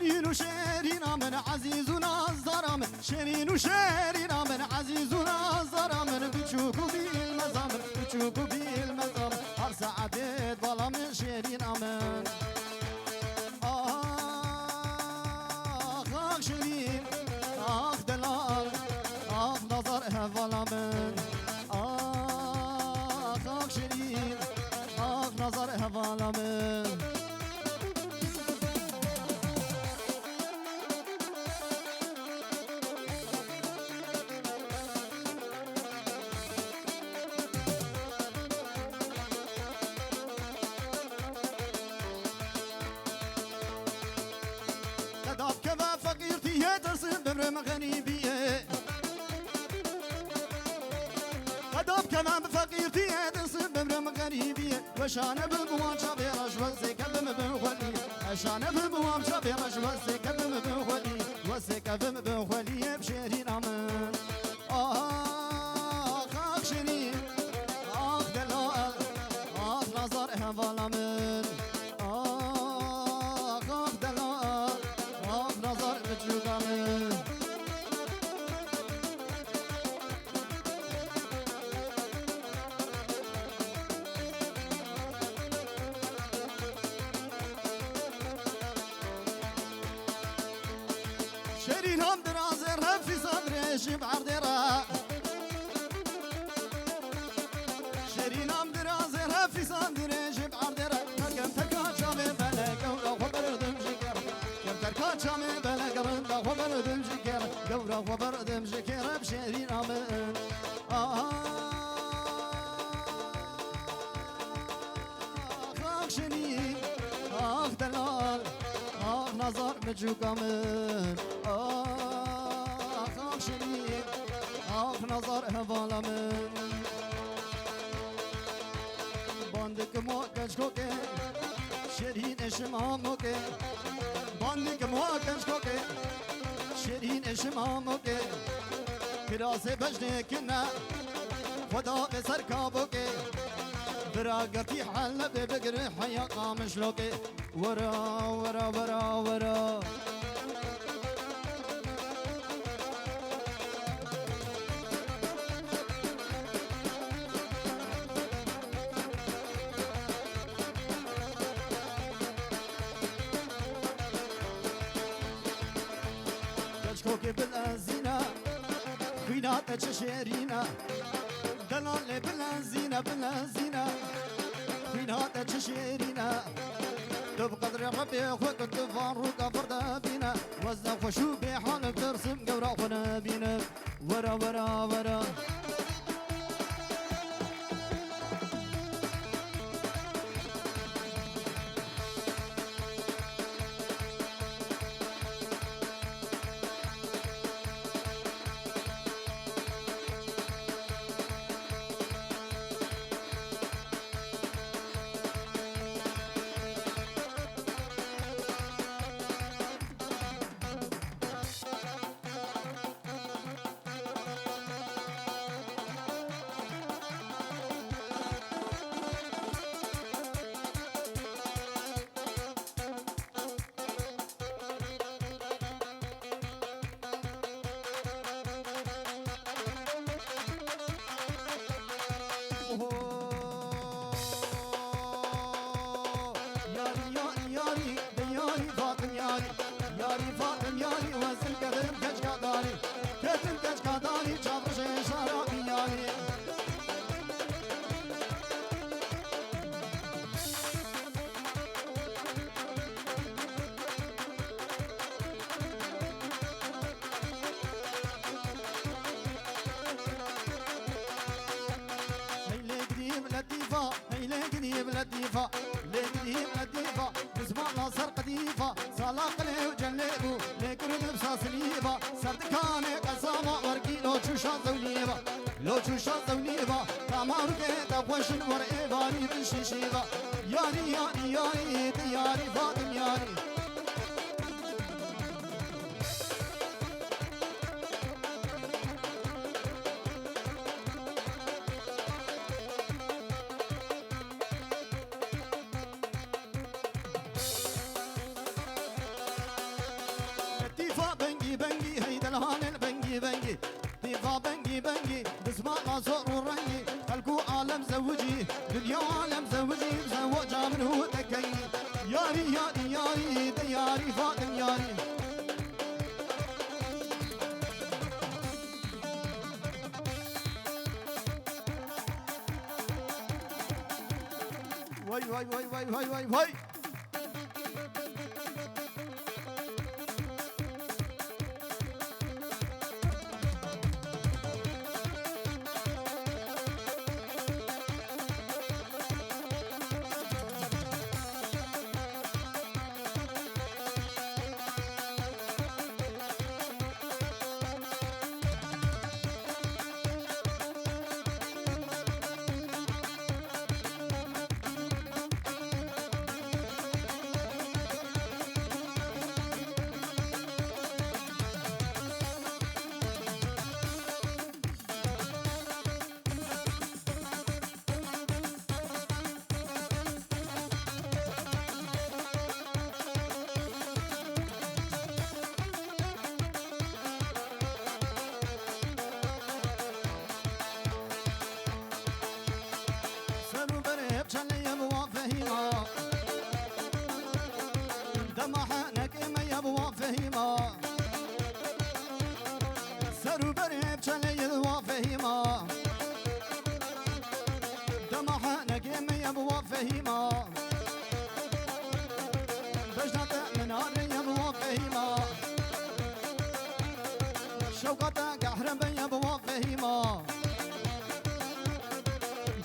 شيرين وشيرين من عزيز ونازر من شيرين وشيرين من عزيز ونازر من بتشوكو بالمزامر بتشوكو بالمزامر هر ساعتين ظلام شيرين من آخ شيرين آخ دلال آخ نظر ظلام آخ شيرين آخ نظر ظلام بمرم غريبية قدام كمان بفقيرتي هدنسن بمرم غريبية وشانة بموام شابي رجوة زيكا بمبنخولي وشانة بموام شابي رجوة زيكا بمبنخولي وزيكا بمبنخولي بشيرين أمن آخ شيرين آخ دلال آخ نظر هفال أمن آخ دلال آخ نظر بتشوك أمن شيرين هم درازر في صدري شب عردرا شيرين هم درازر في صدري شب عردرا كم تركات شامي بلك وخبر دم شكر كم تركات شامي بلك وخبر دم شكر دورة وخبر دم شكر بشيرين أمن آخ شيرين آخ دلال آخ نظر مجوك أمن آخ شيرين آخ نظر هفال أمن باندك موكش كوكي شيرين اشماموكي باندك موكش كوكي شيرين اشماموكي كراسي بجنكنا خدا بسر كابوكي براقتي حل ببقر حيا قامش لوكي ورا ورا ورا ورا كوكي بالأزينة فينا تششيرينا دلال بالأزينة بالأزينة فينا تششيرينا بقدر ربي خوك تفاروق فردا بينا وزن خشو بحال بترسم قورا خنا بينا ورا ورا ورا یاری فاطم یاری وزن کردم کج کداری کتم کج کداری چاوش شرابی یاری لطيفة لقديم لطيفة بزمان صار قديفة صلاق له وجلبه لكرد بصاص ليفة صرت كان قسامة ورقي لو تشوشا زوليفة لو تشوشا زوليفة كامار كيتا وشن ورقباني بالشيشيفة ياري ياري ياري ياري فاطم ياري ياري ياري ياري دياري فاطم ياري واي واي واي واي واي واي واي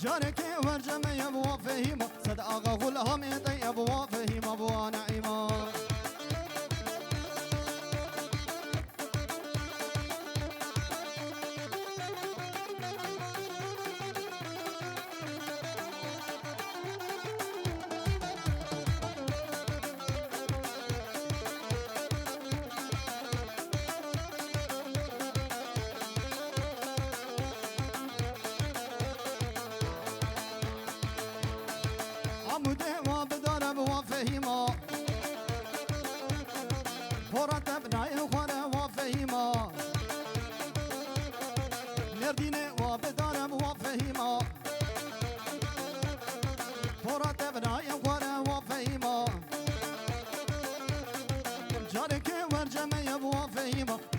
جارك ورجم يا ابو فهيمه صد اغا غلهم يا ابو فهيمه ابو نعيمه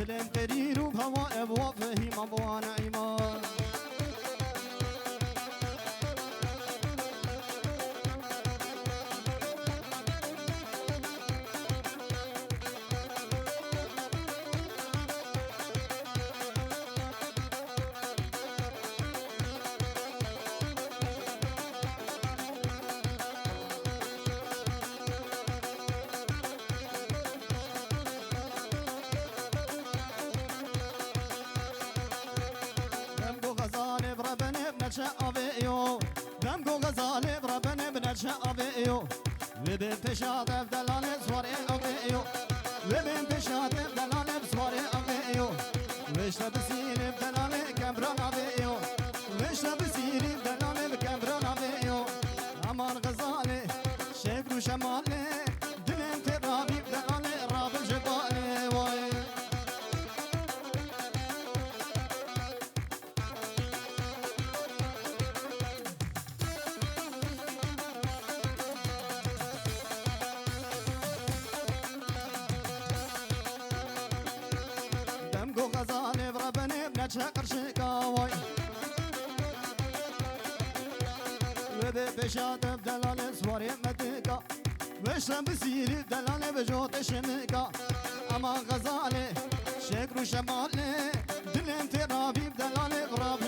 دلم ترير وبهوا ابو فهيمه ابو نعيمه شابيو دمكو غزالي بربني بن شابيو وبين بشاد بدلال سواري ابيو وبين بشاد بدلال سواري ابيو وش تبسين بدلال كامرون ابيو وش تبسين بدلال كامرون ابيو امان غزالي شكل شمالي دلم ترابي بدلال راب الجبالي واي شقر شقاوي وبشاد بدلال سواري مدقا وشم بسيري بدلال بجوت شمقا اما غزالي شكر شمالي دلم ترابي بدلال غراب